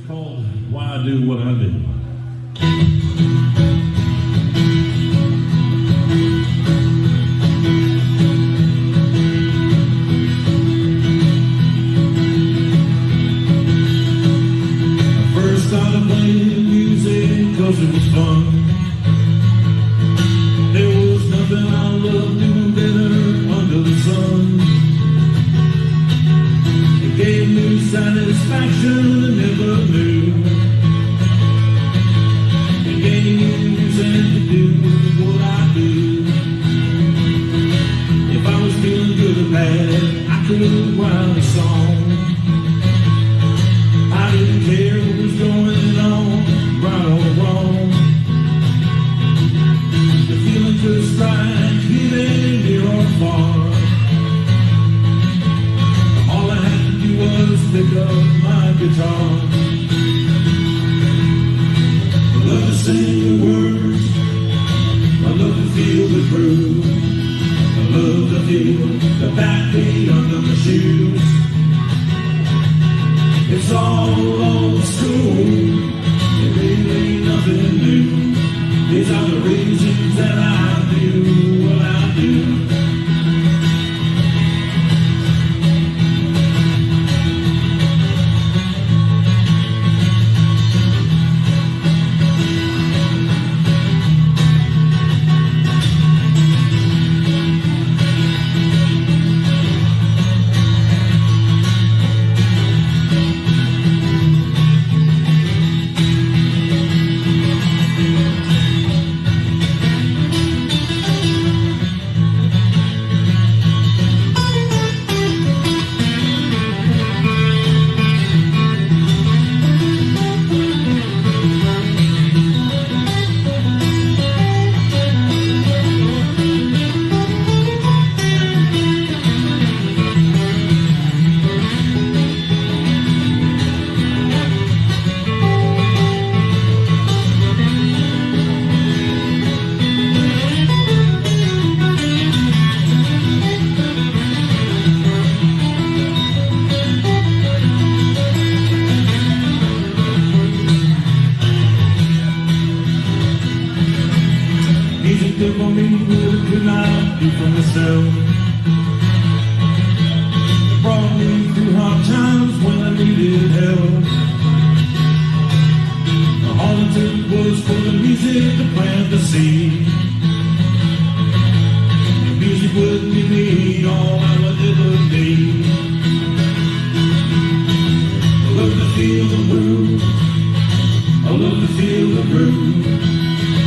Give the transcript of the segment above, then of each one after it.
called Why I Do What I Do. I first started playing music 'cause it was fun. There was nothing I loved doing better under the sun. It gave me satisfaction I never knew. It gave me reason to do what I do. If I was feeling good or bad, I could write a song. I didn't care what was going on, right or wrong. The feeling could strike even near or far. All I had to do was pick up my guitar. I love to sing the words, I love to feel the groove, I love to feel the backbeat under my shoes. It's all old school, it really ain't nothing new. These are the reasons that I do what I do. Music took on me what I could not do for myself. It brought me through hard times when I needed help. All it took was for the music to plant the seed. The music would give me all I would ever need. I love to feel the groove, I love to feel the groove.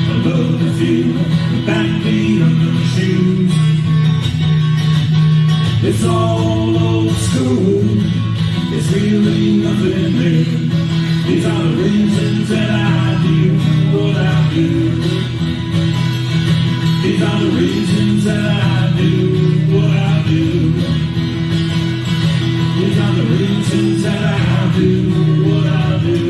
I love to feel the backbeat under my shoes. It's all old school, it's really nothing new. These are the reasons that I do what I do. These are the reasons that I do what I do. These are the reasons that I do what I do.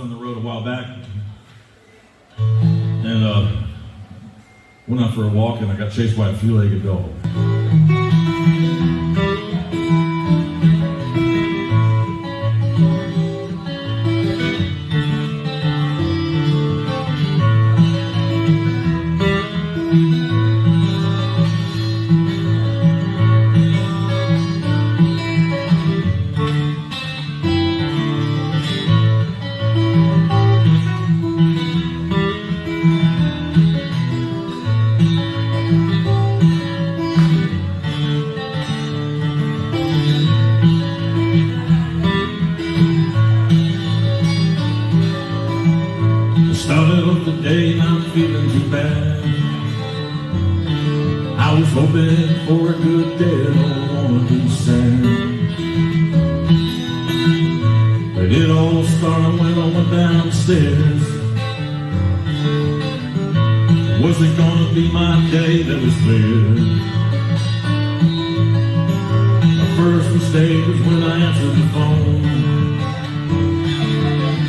On the road a while back, and went out for a walk, and I got chased by a three-legged dog. Started off the day not feeling too bad. I was hoping for a good day, don't wanna be sad. But it all started when I went downstairs. Wasn't gonna be my day, that was clear. My first mistake was when I answered the phone.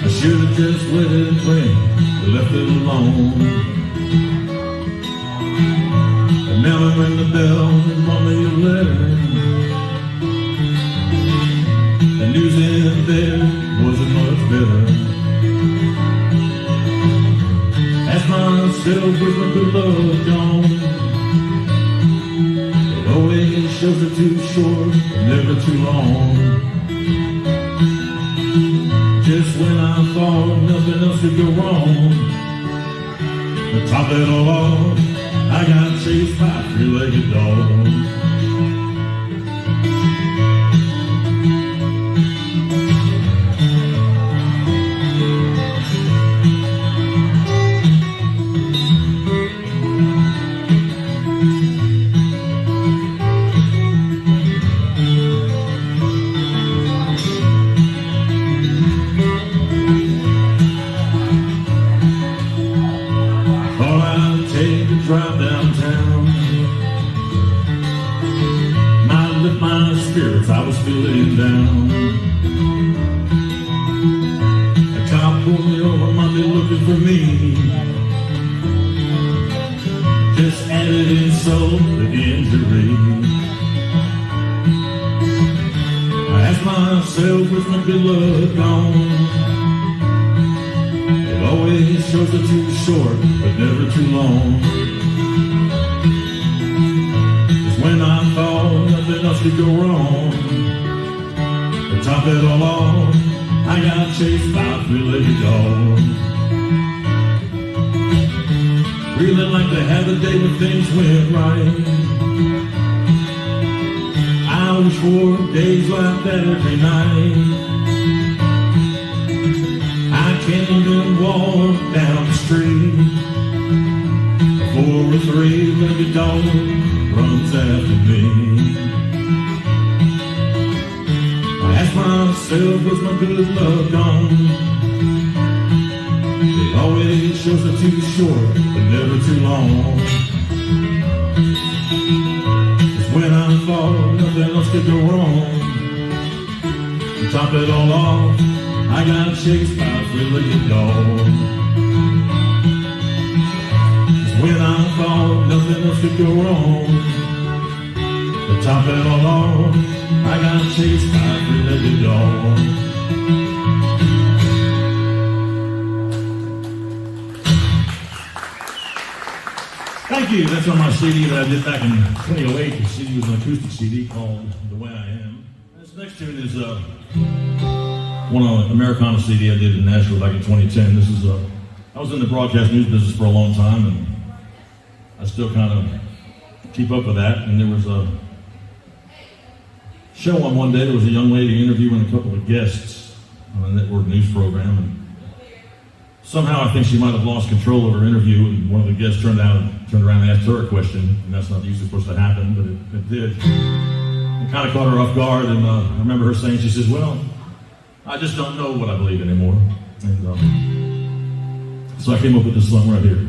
I should have just let it ring, left it alone. Never ring the bell and wrote me a letter. The news in there wasn't much better. Asked myself, where's my good love gone? It always shows it too short, never too long. Just when I thought nothing else could go wrong, to top it all off, I got chased by a three-legged dog. Drive downtown, might lift my spirits, I was feeling down. A cop pulled me over, might be looking for me. Just added insult to injury. I asked myself, where's my good luck gone? It always shows it too short, but never too long. When I thought nothing else could go wrong, to top it all off, I got chased by a three-legged dog. Really like to have a day when things went right. I wish for days like that every night. I can't even walk down the street before a three-legged dog runs after me. I ask myself, where's my good love gone? It always shows it too short, but never too long. Just when I thought nothing else could go wrong, to top it all off, I got chased by a three-legged dog. When I thought nothing else could go wrong, to top it all off, I got chased by a three-legged dog. Thank you. That's on my CD that I did back in 2008. The CD was an acoustic CD called The Way I Am. This next tune is one on an Americana CD I did in Nashville back in 2010. This is I was in the broadcast news business for a long time, and I still kind of keep up with that. And there was a show on one day, there was a young lady interviewing a couple of guests on a network news program. And somehow I think she might have lost control of her interview, and one of the guests turned around and asked her a question. And that's not usually supposed to happen, but it did. It kind of caught her off guard. And I remember her saying, she says, well, I just don't know what I believe anymore. And so I came up with this song right here.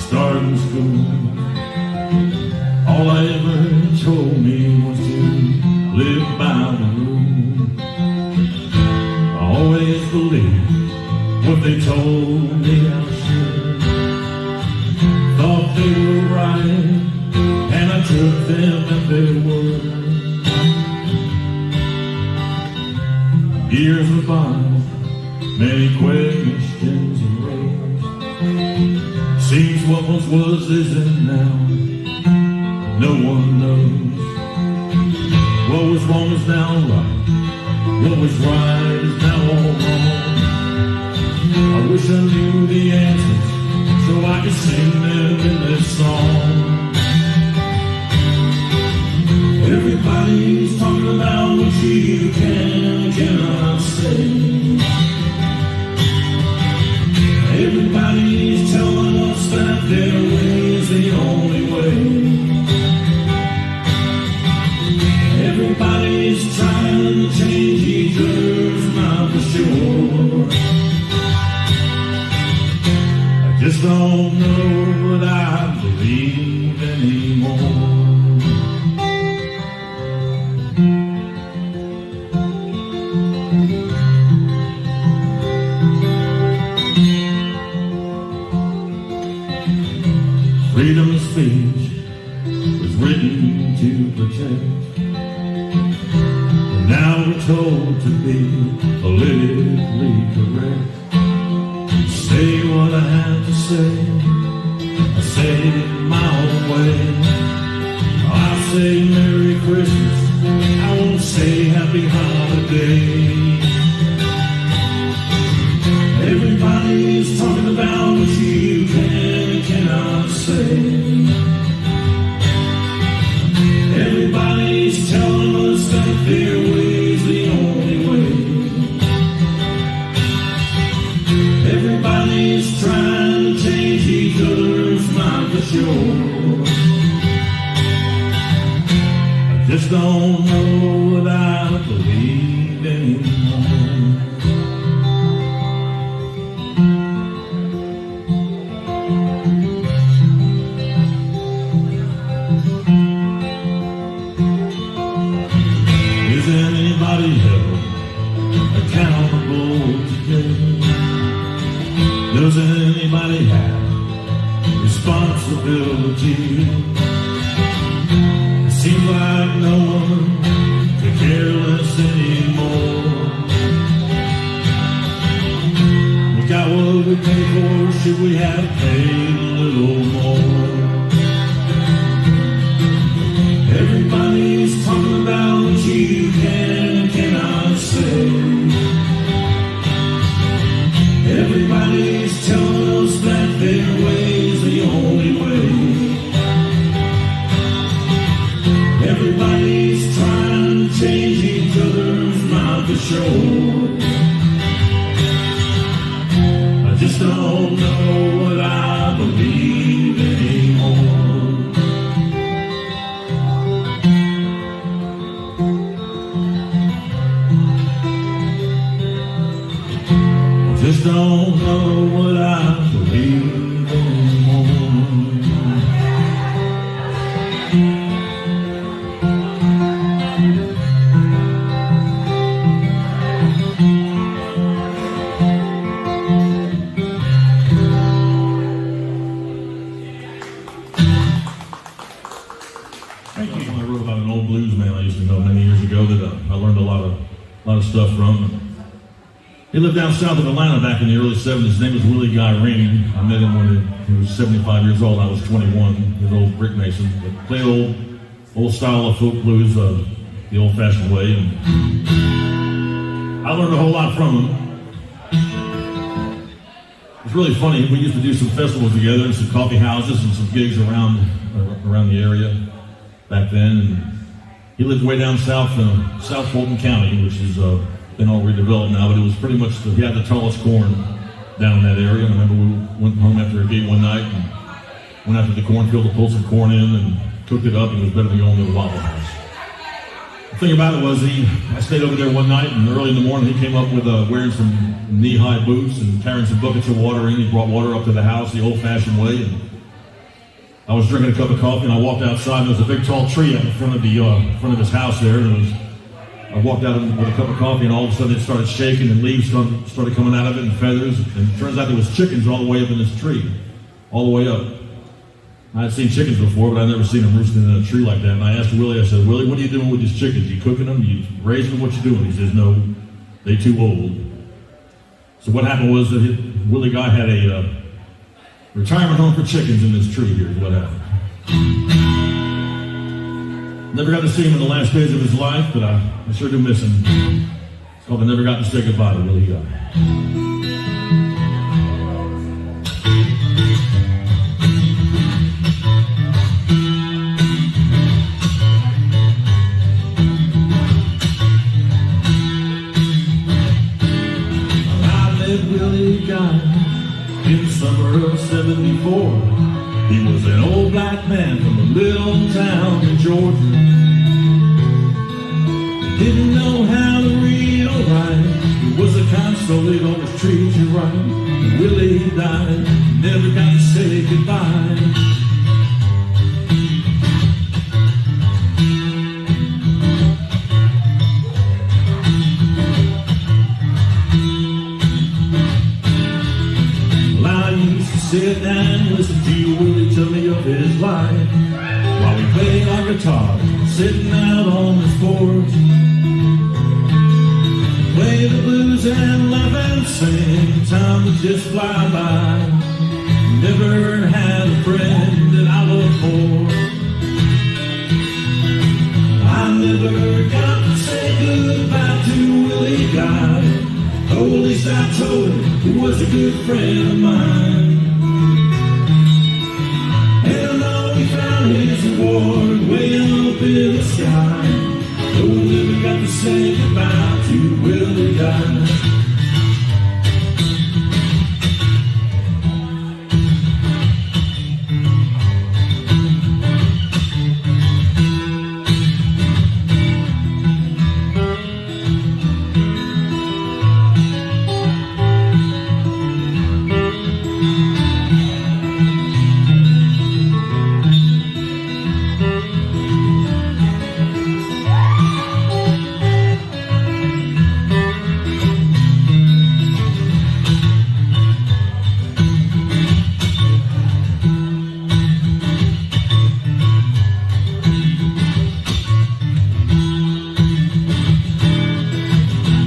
Starting school, all I ever told me was to live by the rule. I always believed what they told me I should. Thought they were right, and I took them at their word. Years went by, many questions arose. Seems what once was isn't now. No one knows. What was wrong is now right. What was right is now all wrong. I wish I knew the answers so I could sing them in this song. Everybody's talking about what you can and cannot say. Everybody's telling us that their way is the only way. Everybody's trying to change each other's mind for sure. I just don't know what I believe anymore. Freedom of speech was written to protect, and now we're told to be politically correct. Say what I have to say, I say it my own way. I say Merry Christmas, I won't say Happy Holiday. Everybody's talking about what you can and cannot say. Everybody's telling us that their way's the only way. Everybody's trying to change each other's mind for sure. I just don't know what I believe anymore. Is anybody held accountable today? Does anybody have responsibility? It seems like no one could care less anymore. We got what we pay for, should we have paid a little more? Everybody's talking about what you can and cannot say. Everybody's telling us that their way's the only way. Everybody's trying to change each other's mind for sure. I just don't know what I believe anymore. Just don't know what I believe anymore. Thank you. I wrote about an old blues man I used to know many years ago that I learned a lot of stuff from. He lived down south of Atlanta back in the early 70s. His name was Willie Guy Ring. I met him when he was 75 years old. I was 21. He was an old brick mason. But played old style of folk blues, the old-fashioned way. And I learned a whole lot from him. It was really funny. We used to do some festivals together and some coffee houses and some gigs around the area back then. And he lived way down south, South Fulton County, which is been all redeveloped now, but it was pretty much, he had the tallest corn down in that area. And I remember we went home after a gig one night and went out to the cornfield to pull some corn in and cooked it up, and it was better than going to the Waffle House. The thing about it was I stayed over there one night, and early in the morning he came up with wearing some knee-high boots and carrying some buckets of water in. He brought water up to the house the old-fashioned way, and I was drinking a cup of coffee, and I walked outside, and there was a big tall tree out in front of his house there, and I walked out with a cup of coffee, and all of a sudden it started shaking, and leaves started coming out of it, and feathers. And it turns out there was chickens all the way up in this tree, all the way up. I had seen chickens before, but I'd never seen them roosting in a tree like that. And I asked Willie, I said, Willie, what are you doing with these chickens? You cooking them? You raising them? What you doing? He says, no, they too old. So what happened was that Willie Guy had a retirement home for chickens in this tree here is what happened. Never got to see him in the last days of his life, but I sure do miss him. It's called I Never Got to Say Goodbye to Willie Guy. Willie Guy in summer of '74. He was an old black man from a little town in Georgia. He didn't know how to read or write. He was the kind of soul that always treats you right. And Willie died, never got to say goodbye. Sit down and listen to Willie tell me of his life while we played our guitar, sitting out on his porch. Play the blues and laugh and sing, time would just fly by. Never had a friend that I loved more. I never got to say goodbye to Willie Guy. Oh, at least I told him he was a good friend of mine. His reward way up in the sky. No one ever got to say goodbye to Willie Guy.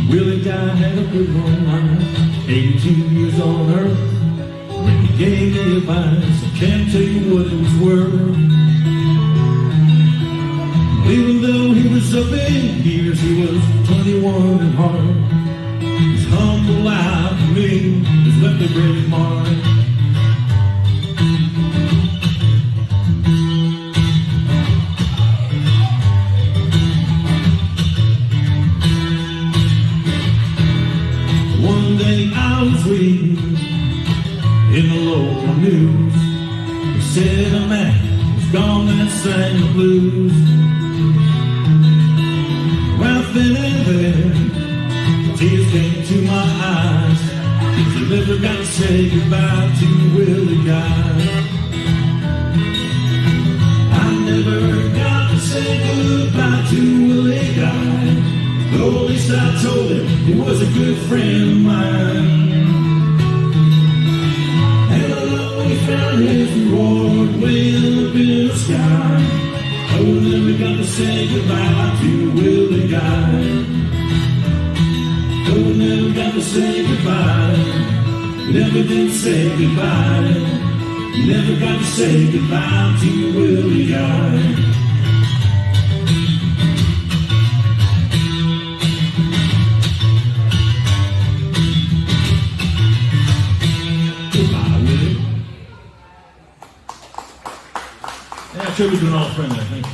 Willie Guy had a good long life, 82 years on earth. When he gave me advice, I can't tell you what it was worth. Even though he was up in years, he was 21 at heart. His humble life for me has left a great mark. I was reading in the local news. They said a man was gone that sang the blues. Right then and there, tears came to my eyes, 'cause I never got to say goodbye to Willie Guy. I never got to say goodbye to Willie Guy. Though at least I told him he was a good friend of mine. And I know he found his reward way up in the sky. I will never got to say goodbye to Willie Guy. I will never got to say goodbye. Never did say goodbye. Never got to say goodbye to Willie Guy. Yeah, tribute to an old friend there. Thank you.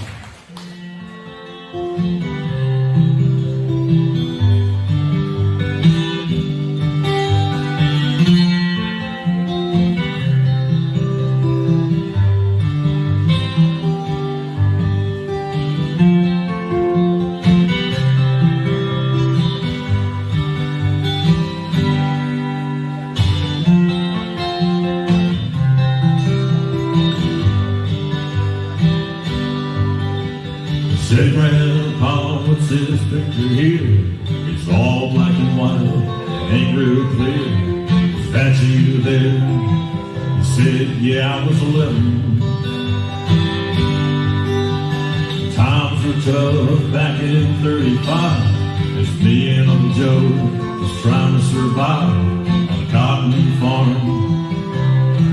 Said, Grandpa, what's this picture here? It's all black and white, ain't real clear. Is that you there? He said, yeah, I was 11. Times were tough back in 35. It's me and Uncle Joe just trying to survive on a cotton farm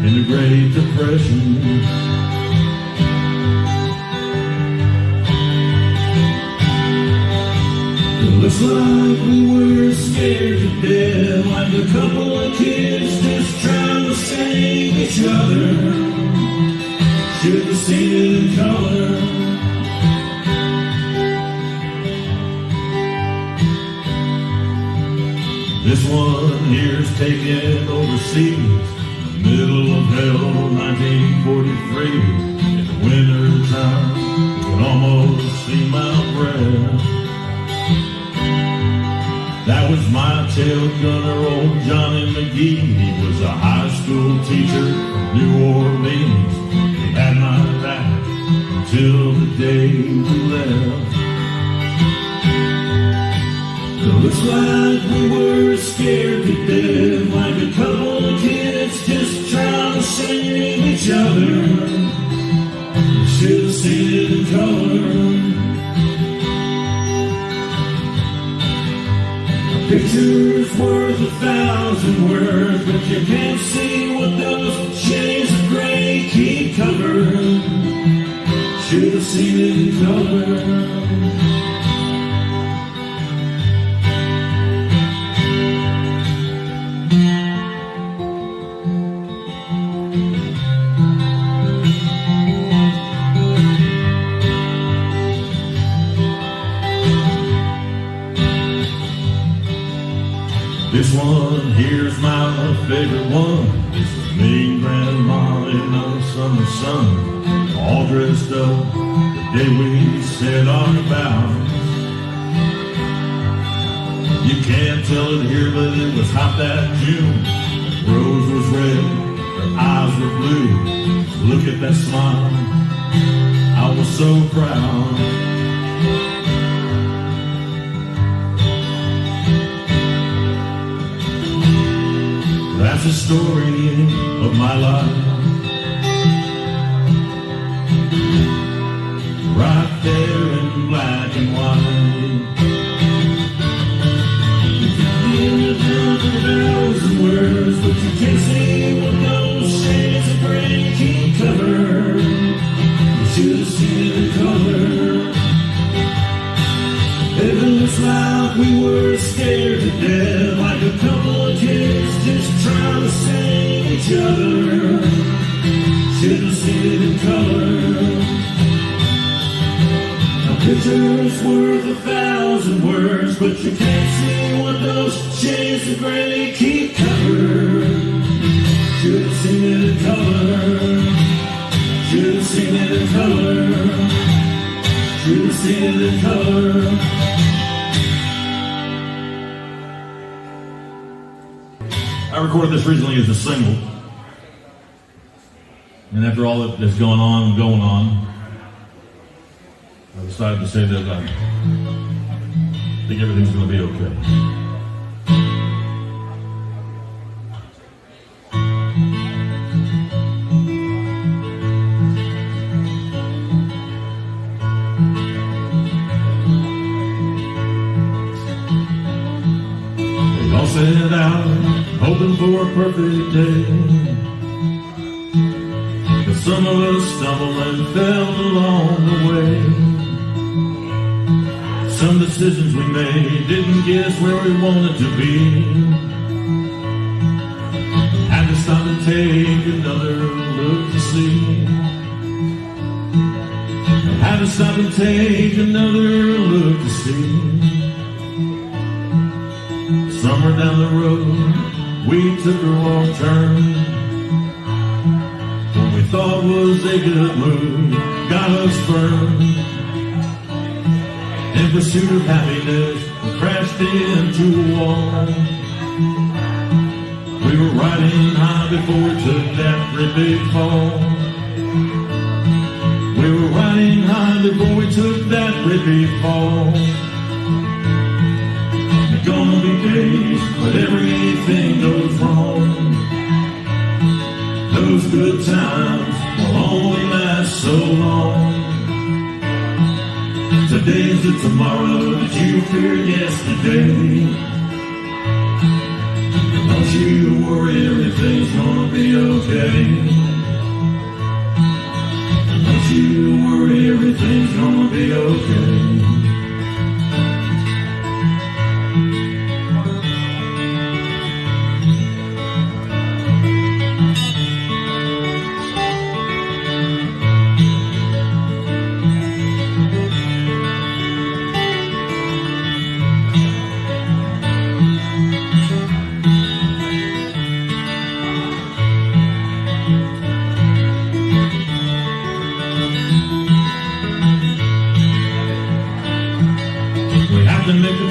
in the Great Depression. Looks like we were scared to death, like a couple of kids just trying to save each other. Should have seen it in color. This one here's taken overseas. middle of hell, 1943, in the winter time, you can almost see my breath. That was my tail gunner, old Johnny McGee. He was a high school teacher from New Orleans. He had my back until the day we left. It looks like we were scared to death, like a couple of kids just trying to save each other. You should have seen it in color. A picture's worth 1,000 words, but you can't see what those shades of gray keep covered. Should have seen it in color. This one here's my favorite one. This is me and Grandma in the summer sun, all dressed up the day we said our vows. You can't tell it here, but it was hot that June. Rose was red, her eyes were blue. Look at that smile, I was so proud. That's the story of my life, right there in black and white. You can hear the 1,000 words, but you can't see what those shades of gray keep covered. You should have seen it in color. It looks like we were scared to death, like a couple of kids just trying to save each other. Should have seen it in color. A picture's worth 1,000 words, but you can't see what those shades of gray keep covered. Should have seen it in color. Should have seen it in color. Should have seen it in color. I recorded this recently as a single, and after all that is going on, I decided to say that I think everything's going to be okay. We all set out hoping for a perfect day, but some of us stumbled and fell along the way. Some decisions we made didn't get us where we wanted to be. Had to stop and take another look to see. Had to stop and take another look to see. Somewhere down the road we took a wrong turn. What we thought was a good move got us burned. In pursuit of happiness, we crashed into a wall. We were riding high before we took that great big fall. We were riding high before we took that great big fall. There's gonna be days when everything goes wrong. Those good times will only last so long. Today's the tomorrow that you feared yesterday. Don't you worry, everything's gonna be okay. Don't you worry, everything's gonna be okay.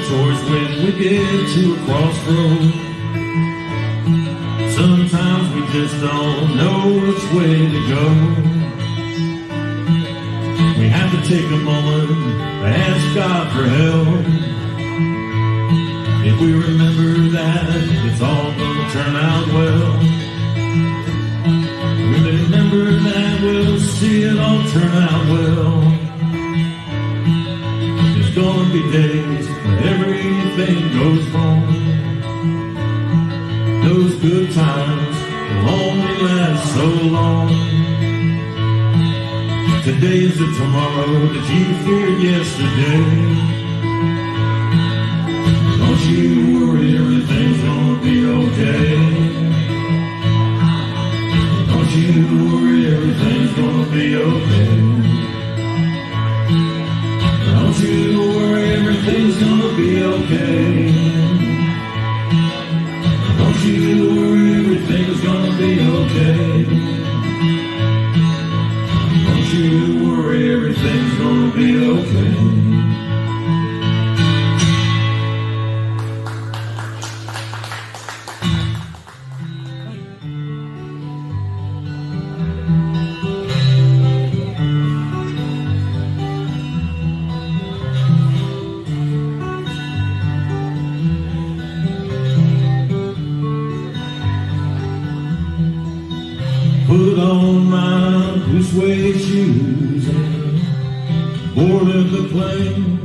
choice when we get to a crossroad. Sometimes we just don't know which way to go. We have to take a moment to ask God for help. If we remember that it's all gonna turn out well, we remember that we'll see it all turn out well. There's gonna be days when everything goes wrong. Those good times will only last so long. Today is the tomorrow that you feared yesterday. Don't you worry, everything's gonna be okay. Don't you worry, everything's gonna be okay. Don't you worry, everything's gonna be okay. Don't you worry, everything's gonna be okay. Don't you worry, everything's gonna be okay. Put on my blue suede shoes and boarded the plane.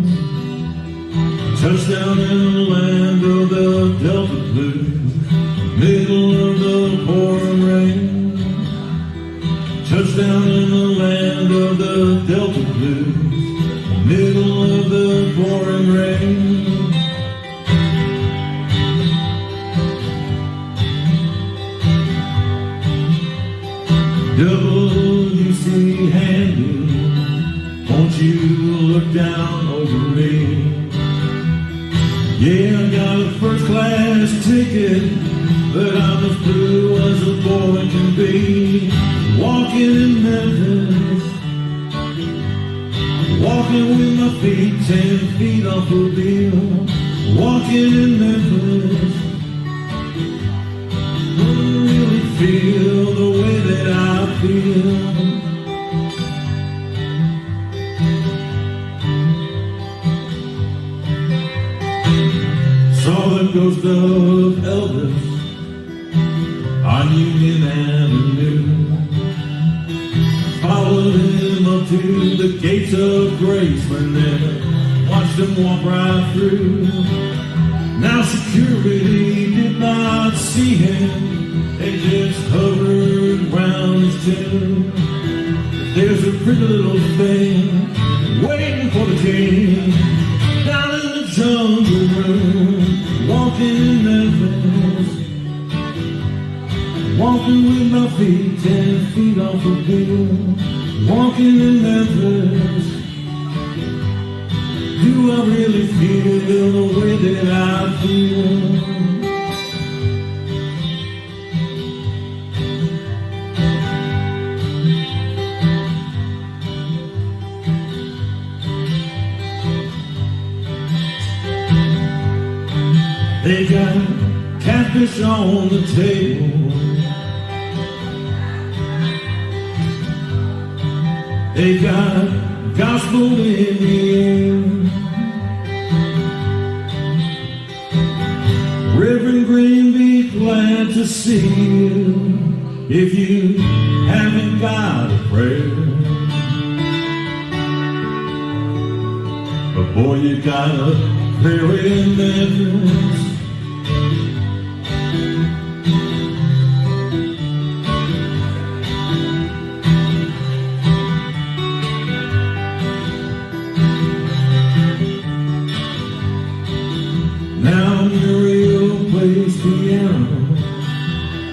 Touchdown in the land of the Delta Blues, middle of the pouring rain. Touchdown in the land of the Delta Blues, middle of the pouring rain. WC Handy, won't you look down over me? Yeah, I got a first class ticket, but I'm as blue as a boy can be. Walking in Memphis, walking with my feet 10 feet off the wheel. Walking in Memphis, don't really feel the way that I feel. Saw the ghost of Elvis on Union Avenue. Followed him up to the gates of Graceland, watched him walk right through. Now security did not see him, they just hovered round his tomb. There's a pretty little thing waiting for the king down in the jungle room. Walking in Memphis, walking with my feet 10 feet off the wheel. Walking in Memphis, do I really feel the way that I feel? They got catfish on the table, they got gospel in the air. Reverend Green, be glad to see you if you haven't got a prayer. But boy, you got a prayer in Memphis. Now Muriel plays piano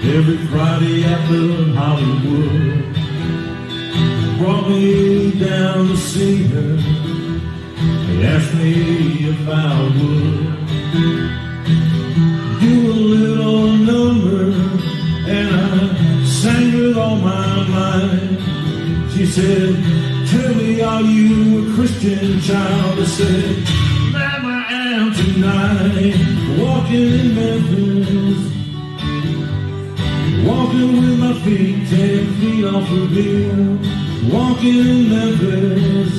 every Friday after Hollywood. Brought me down to see her. They asked me if I would do a little number, and I sang with all my might. She said, "Tell me, are you a Christian child?" I said, "Ma'am, I am tonight, walking in Memphis, walking with my feet 10 feet off the bill, walking in Memphis.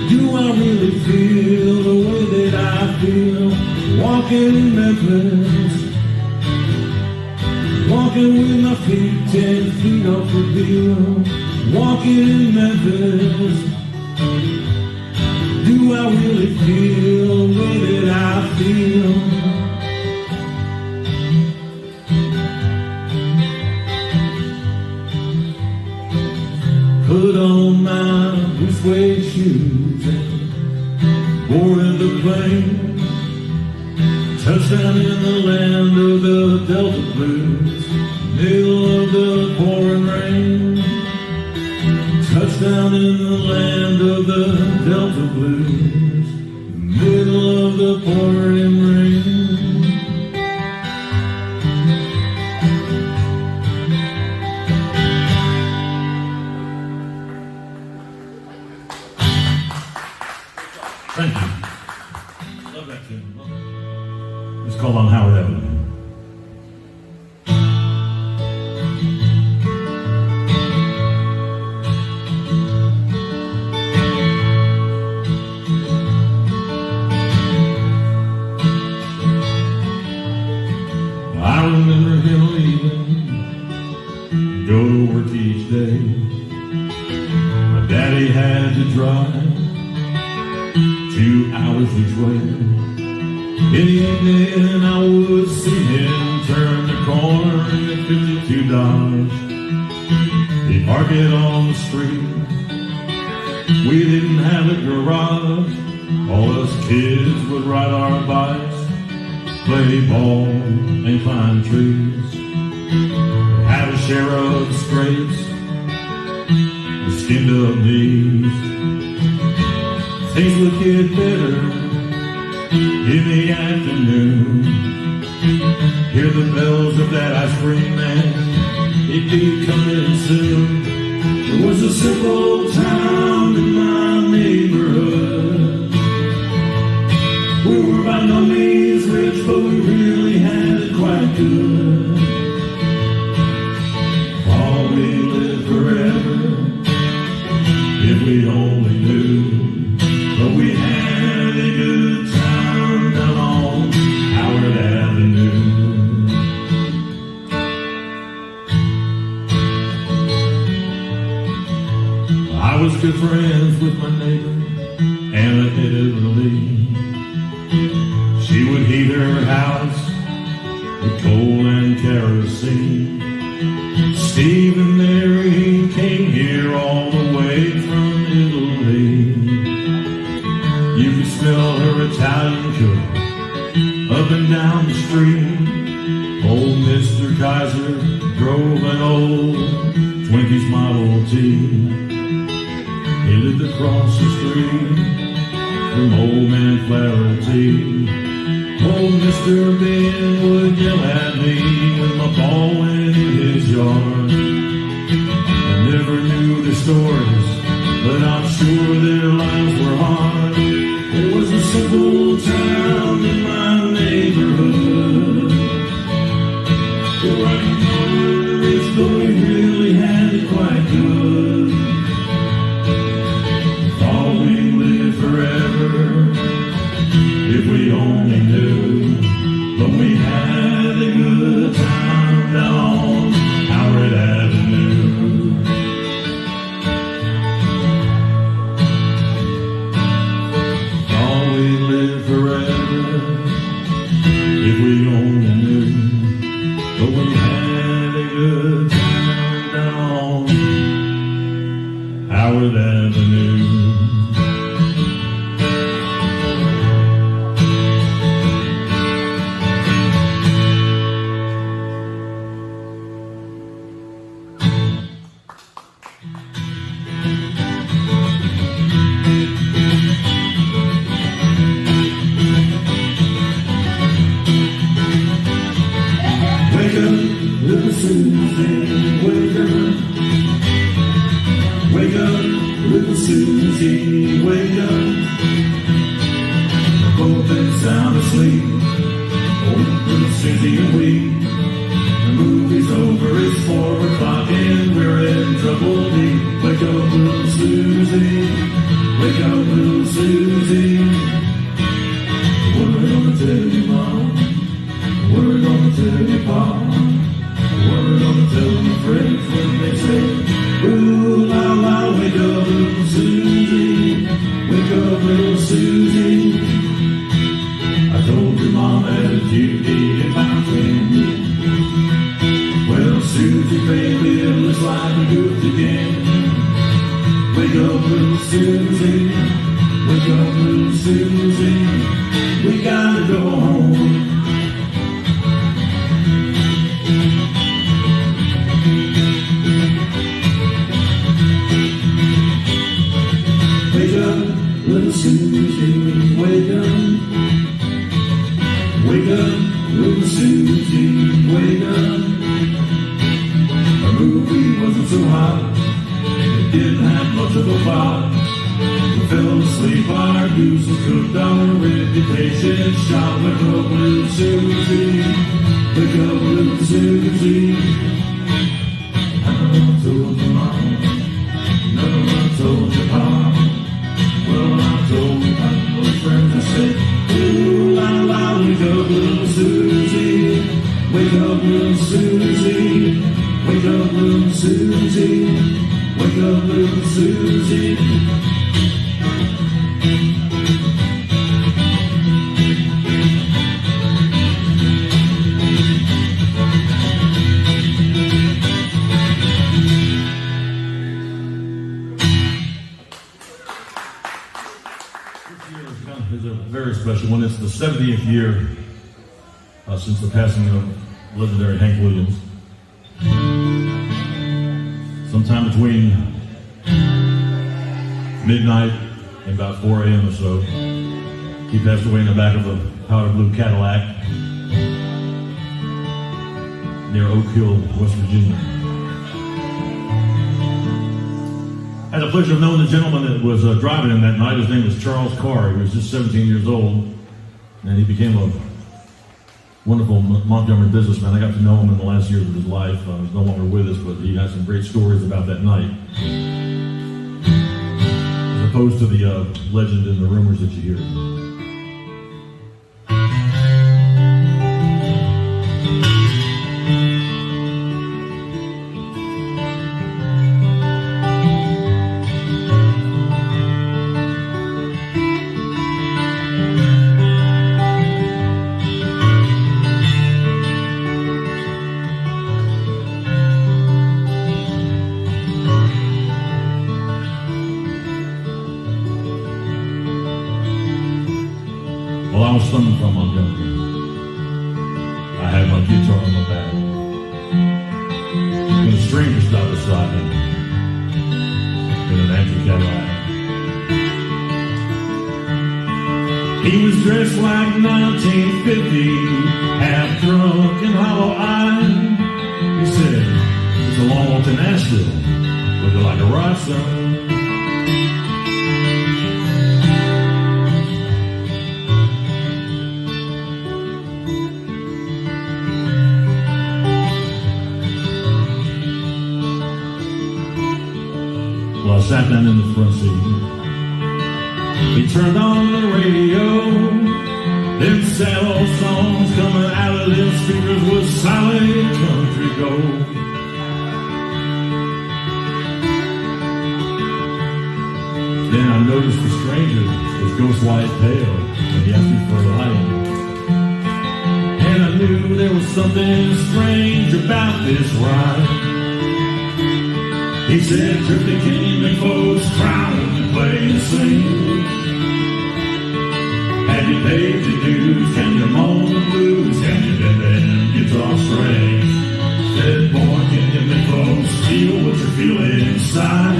Do I really feel the way that I feel, walking in Memphis, walking with my feet 10 feet off the bill, walking in Memphis. Do I really feel the way that I feel? Put on my blue suede shoes and boarded the plane. Touchdown in the land of the Delta Blues, middle of the pouring rain. Touchdown in the land of the Delta Blues, middle of the pouring rain. Thank you. Love that tune. It's called On Howard Avenue. I remember him leaving, go to work each day. My daddy had to drive 2 hours each way. In the evening I would see him turn the corner and get $52. He'd park it on the street. We didn't have a garage. All us kids would ride our bikes, play ball and climb trees. Have a share of scrapes, the skinned up knees. Things would get better in the afternoon. Hear the bells of that ice cream man, it'd be coming soon. It was a simple town in my neighborhood. We were by no means rich, but we really had it quite good. Oh, we lived forever, if we only knew. But we had a good time down on Howard Avenue. I was good friends with my neighbor, Anna Italy. She would heat her house with coal and kerosene. Steve and Mary came here all the way from Italy. You could smell her Italian cook up and down the street. Old Mr. Kaiser drove an old Twinkies Model T. He lived across the street from Old Man Flaherty. Old Mr. Ben would yell at me when my ball went in his yard. I never knew their stories, but I'm sure their lives were hard. It was a simple town in my neighborhood. We weren't rich, but we really had it quite good. Thought we'd live forever, if we only knew. But we had a good time down on Howard Avenue. Forever, if we only knew. But we had a good time down Howard Avenue. Little Susie, wake up. Wake up, little Susie, wake up. do it again. Wake up, little Susie. Wake up, little Susie. We gotta go home. Wake up, little Susie. Wake up. Wake up, little Susie. Wake up. Our movie wasn't so hot. It didn't have much of a plot. We fell asleep, our goose was cooked, our reputation shot. Wake up, little Susie. Wake up, little Susie. I told your mom. No, I told your pop. Well, I told my little friends, I said, ooh, la, la, wake up, little Susie. Wake up, little Susie. Wake up, little Susie. Wake up, little Susie. Is a very special one. It's the 70th year since the passing of legendary Hank Williams. Sometime between midnight and about 4 a.m. or so, he passed away in the back of a powder blue Cadillac near Oak Hill, West Virginia. I had the pleasure of knowing the gentleman that was driving him that night. His name was Charles Carr. He was just 17 years old, and he became a wonderful Montgomery businessman. I got to know him in the last years of his life. He's no longer with us, but he has some great stories about that night, as opposed to the legend and the rumors that you hear. Well, I was coming from Montgomery. I had my guitar on my back. When a stranger stopped beside me in an empty Cadillac. He was dressed like 1950, half drunk and hollow-eyed. He said, "It's a long walk to Nashville. Would you like a ride, son?" Well, I sat down in the front seat. He turned on the radio. Them sad old songs coming out of them speakers was solid country gold. Then I noticed the stranger was ghost white pale when he asked me for a light. And I knew there was something strange about this ride. He said, "Drifting came and folks crowded to play and sing. Have you paid your dues? Can you moan the blues? Can you bend them guitar strings?" Said, "Boy, can you make folks feel what you feel inside?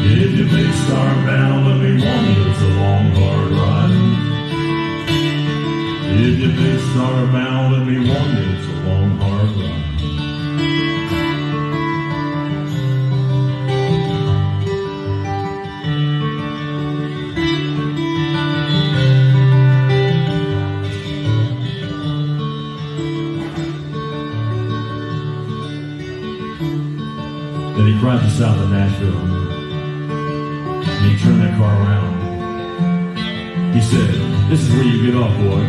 If you big star bound, let me warn you, it's a long, hard ride. If you big star bound, let me warn you, it's a long, hard ride." Then he cried to south of Nashville, and he turned that car around. He said, "This is where you get off, boy,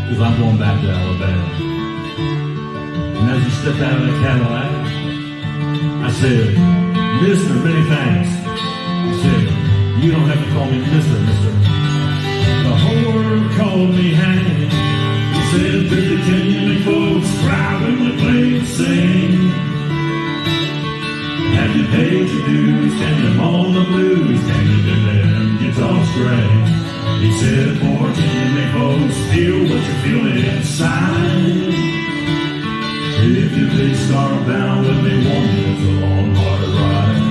because I'm going back to Alabama." And as he stepped out of that Cadillac, I said, "Mister, many thanks." He said, "You don't have to call me Mister. The whole world called me Hank." He said, "Can you make folks cry when we play and sing? pay your dues? Can you moan the blues? Can you do them guitar strings? He said, boy, can you make folks feel what you feel inside? If you big star bound, let me warn you, it's a long, hard ride.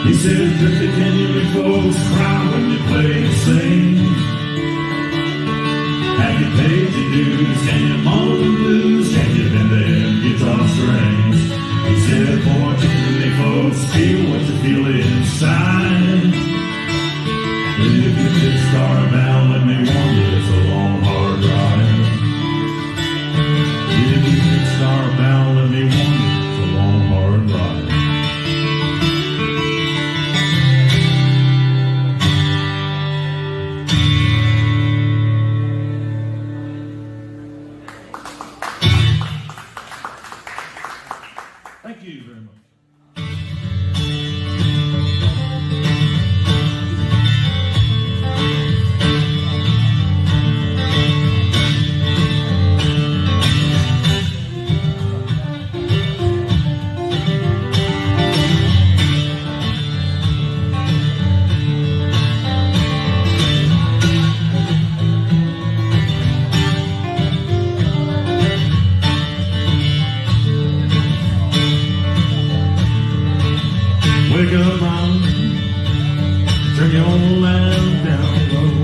He said, Drifty, can you make folks cry when you play and sing? Have you paid your dues? Can you moan the blues? Can you bend them guitar strings? He said, boy, can you make folks feel what you feel inside? If you big star bound, let me warn you, it's a long, hard ride. If you big star bound, let me warn you, it's a long, hard ride. Thank you very much. Wake up, mom, turn your lamp down low.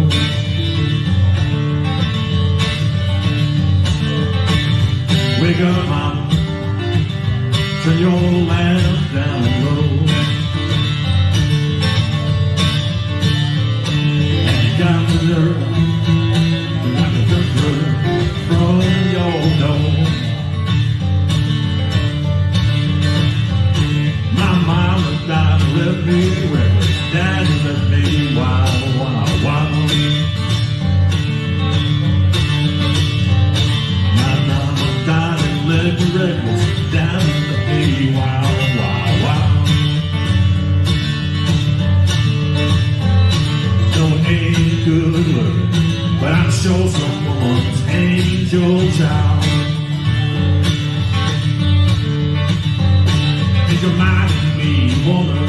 Wake up, mom, turn your lamp down low. And you got the nerve, you got the dirt from your door. My mama died, left me reckless. Daddy left me wild, wild, wild. My mama died and left me reckless. Daddy left me wild, wild, wild. No, it ain't good looking, but I'm sure someone's angel child. Think of my woman,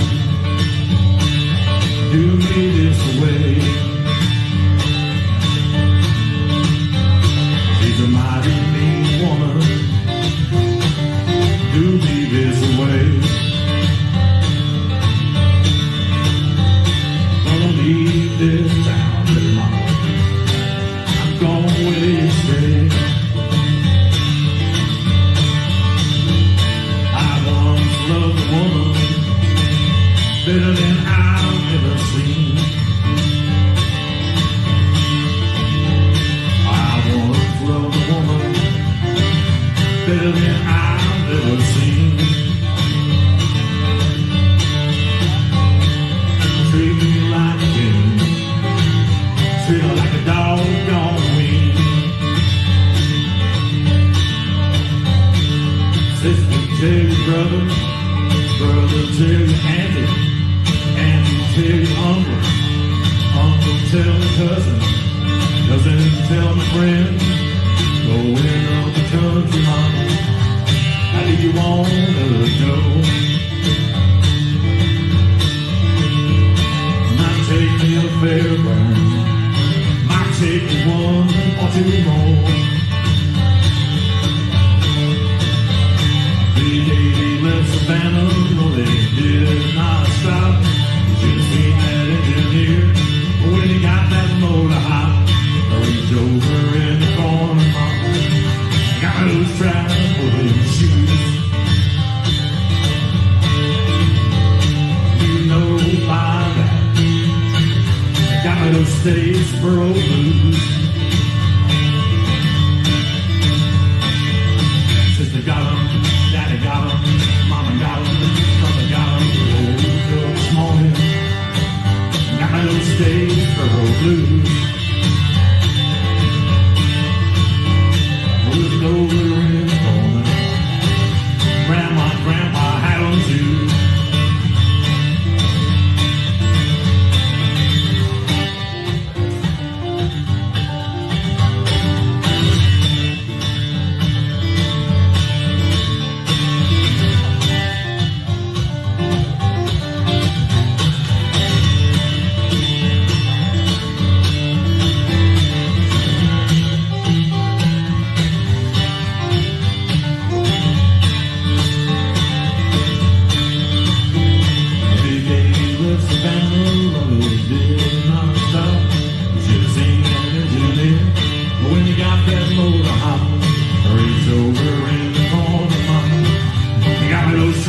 do me this way. She's a mighty mean woman, do me this way. Gonna leave this town tomorrow, I'm gonna where you stay. I once loved a woman better than I've ever seen. I once loved a woman better than I've ever seen. Treat me like a king, treat her like a doggone queen. Sister, tell your brother, brother, tell your auntie, tell your uncle, uncle tell my cousin, cousin tell my friend, going up the country, mama, how do you wanna go? Might take me a fairground, might take me one or two more. B-80 left Savannah, no they did not stop. Should have seen that engineer when he got that motor hot. I reached over in the corner, mama, got those traveling shoes. You know by that, got me those Statesboro blues. Sister got 'em, daddy got 'em, mama got 'em, brother got 'em. Woke up this morning, got my little Statesboro blues. Looking over in the corner, grandma and grandpa had 'em too.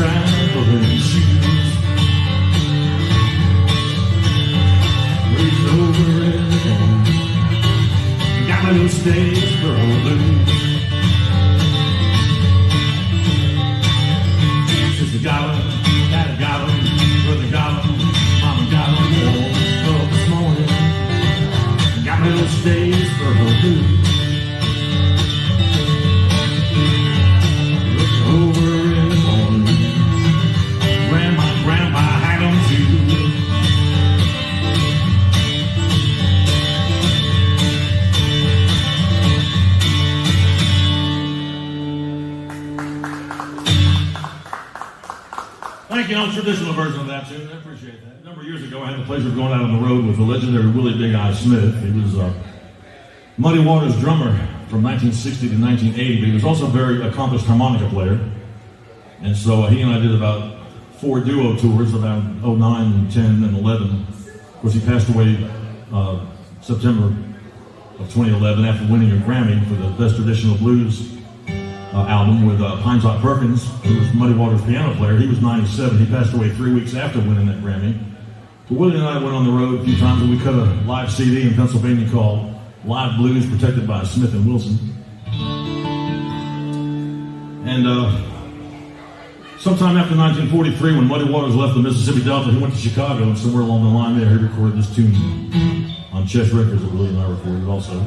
traveling shoes. Reached over in the morning, got my little Statesboro blues. Sister got 'em, Daddy got 'em, brother got 'em, Mama got 'em. Woke up this morning, got my little Statesboro blues. Over in the morning, grandpa had 'em too. Thank you. Traditional version of that tune. I appreciate that. A number of years ago, I had the pleasure of going out on the road with the legendary Willie Big Eye Smith. He was Muddy Waters drummer from 1960 to 1980, but he was also a very accomplished harmonica player. And so he and I did about 4 duo tours around 09 and 10 and 11. Of course, he passed away September of 2011 after winning a Grammy for the Best Traditional Blues album with Pine Top Perkins, who was Muddy Waters' piano player. He was 97. He passed away 3 weeks after winning that Grammy. But Willie and I went on the road a few times, and we cut a live CD in Pennsylvania called Live Blues, protected by Smith & Wilson. And sometime after 1943, when Muddy Waters left the Mississippi Delta, he went to Chicago, and somewhere along the line there, he recorded this tune on Chess Records that Willie and I recorded also.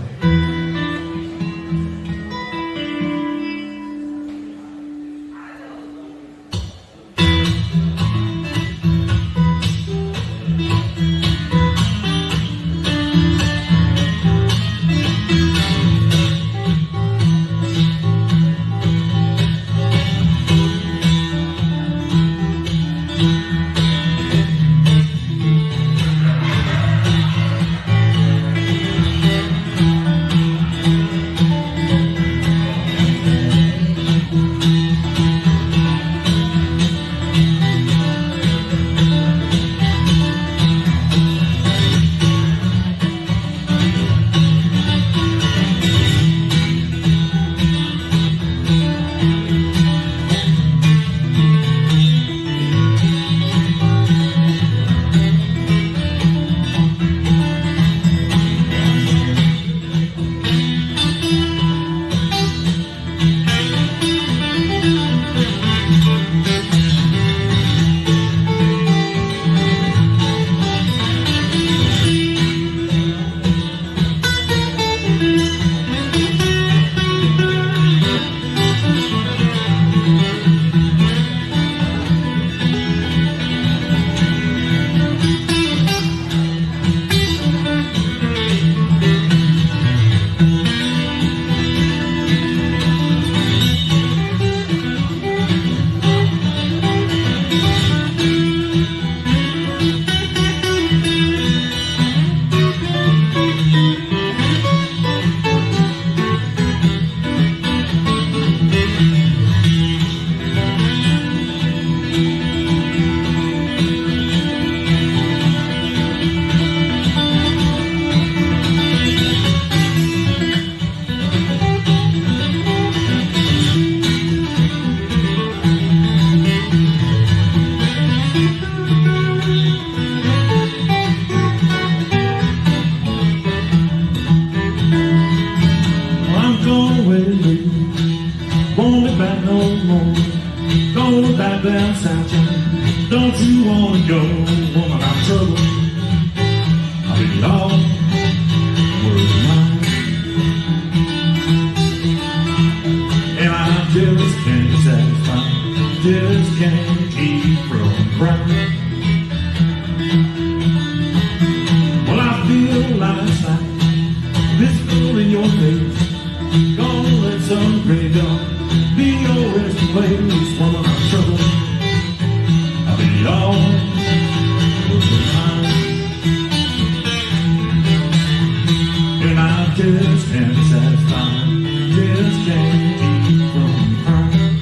down south, don't you wanna go, woman, I'm trouble. I'll be all world of mine, and I just can't satisfy, just can't keep from crying. Well, I feel last night, this fool in your face, gonna let some graveyard be your resting place, woman, I'm trouble. I'll be all worth the time, and I just can't satisfy, just can't keep from crying.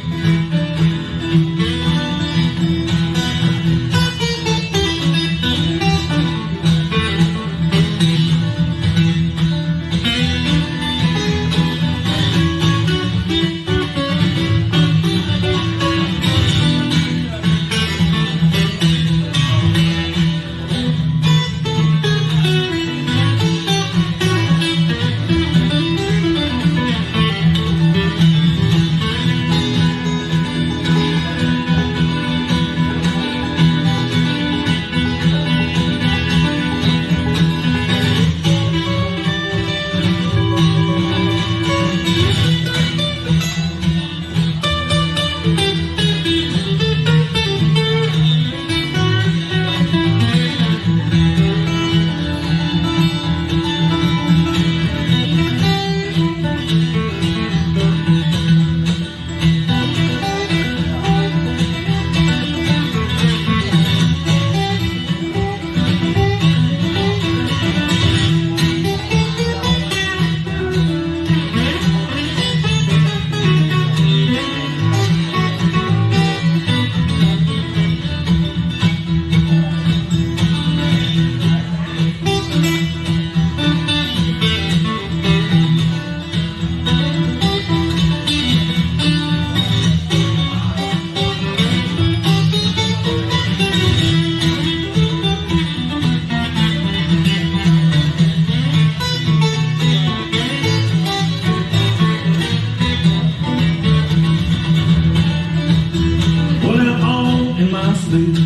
sleep.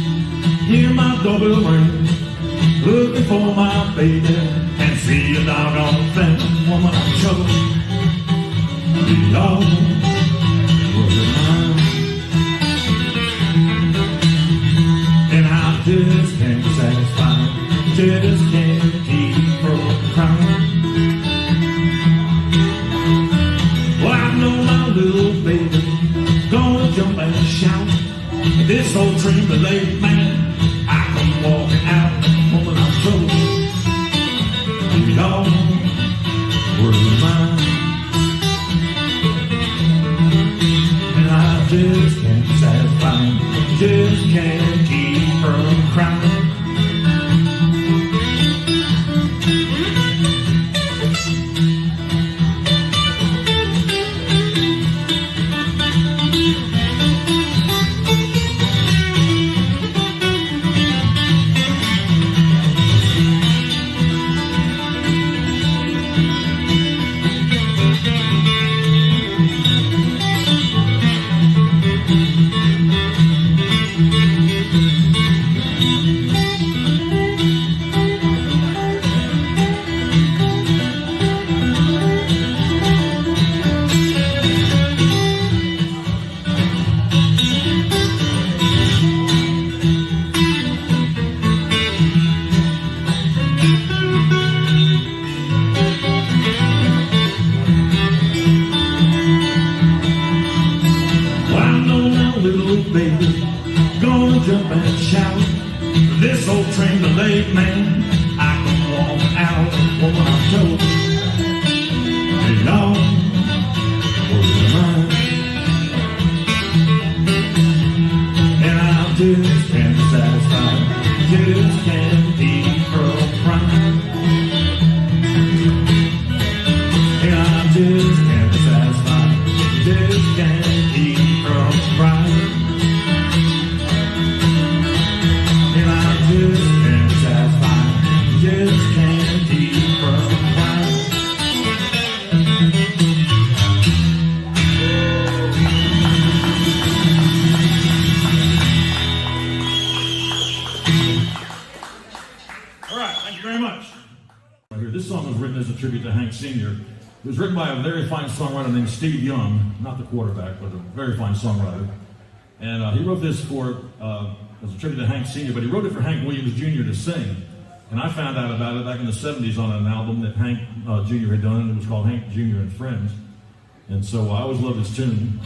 Hear my doorbell ring, looking for my baby, and see a doggone thing. Woman, I'm trouble. You know, you're mine. And I just can't satisfy, just can't keep from crying. Well, I know my little baby gonna jump and shout. This old dream delayed man, I come walking out. Woman, I'm trouble. You know, you're mine. And I just can't satisfy, just can't keep from crying. Baby, gonna jump and shout. This old train delayed man, I can walk out. Woman, I'm told, you know, you're mine. And I just can't satisfy, just can't keep from crying. And I just can't satisfy, just can't keep from crying. Just can't satisfy, just can't keep from crying. All right, thank you very much. This song was written as a tribute to Hank Sr. It was written by a very fine songwriter named Steve Young, not the quarterback, but a very fine songwriter. And he wrote this for as a tribute to Hank Sr., but he wrote it for Hank Williams Jr. to sing. And I found out about it back in the 70s on an album that Hank Jr. had done. It was called Hank Jr. and Friends. And so I always loved this tune.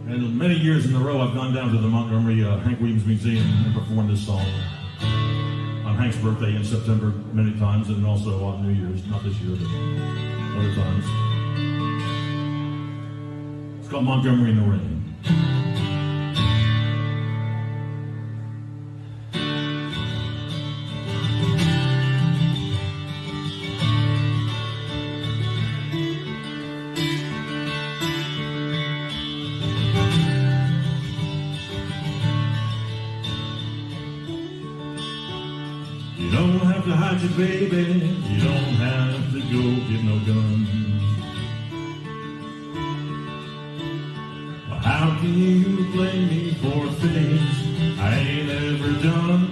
And many years in a row, I've gone down to the Montgomery Hank Williams Museum and performed this song on Hank's birthday in September many times, and also on New Year's, not this year, but other times. It's called Montgomery in the Rain. You don't have to hide your baby, you don't have to go get no gun. Well, how can you blame me for things I ain't ever done?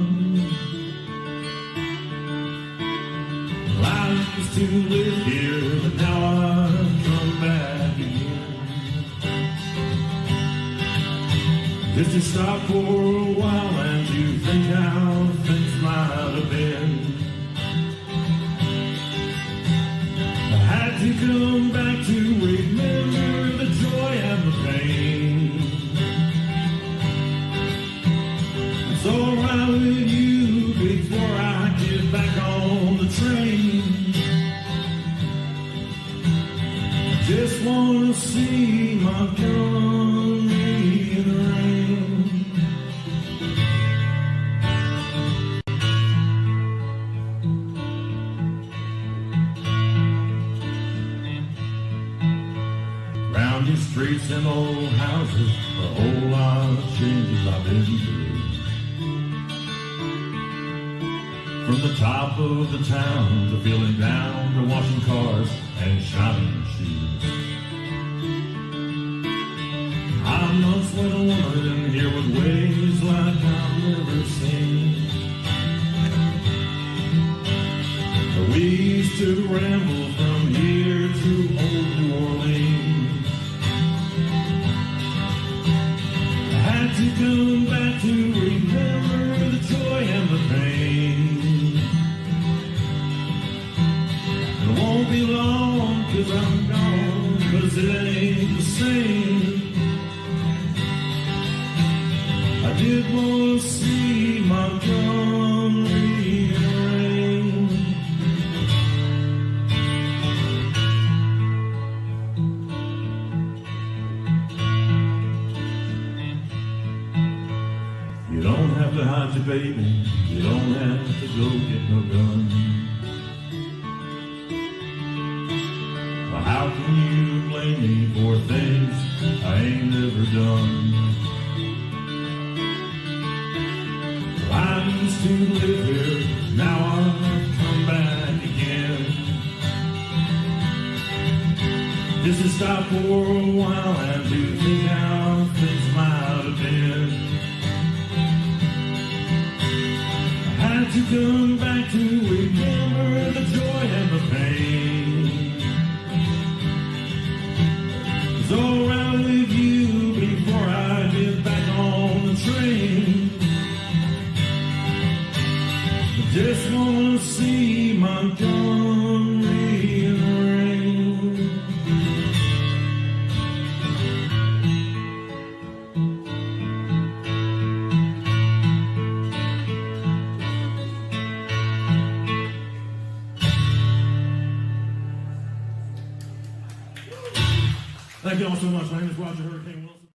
Well, I used to live here, but now I've come back again. Just to stop for a while and to think how things might have been. I had to come back to remember the joy and the pain. It's alright with you before I get back on the train. I just wanna see Montgomery in the rain. Round these streets and old houses, a whole lot of changes I've been through. From the top of the town to feeling down to washing cars and shining shoes. I once went a woman and here was way ever seen. We used to ramble from here to old New Orleans. I had to come back to remember the joy and the pain. It won't be long 'cause I'm gone, 'cause it ain't the same. I did want to see Montgomery rain. You don't have to hide your baby, you don't have to go get no gun. But how can you blame me for things I ain't never done? I used to live here, now I've come back again. Just to stop for a while and to think how things might have been. I had to come back to remember the joy and the pain. It's all right with you before I get back on the train. Just wanna see Montgomery rain. Thank you all so much. My name is Roger Hurricane Wilson.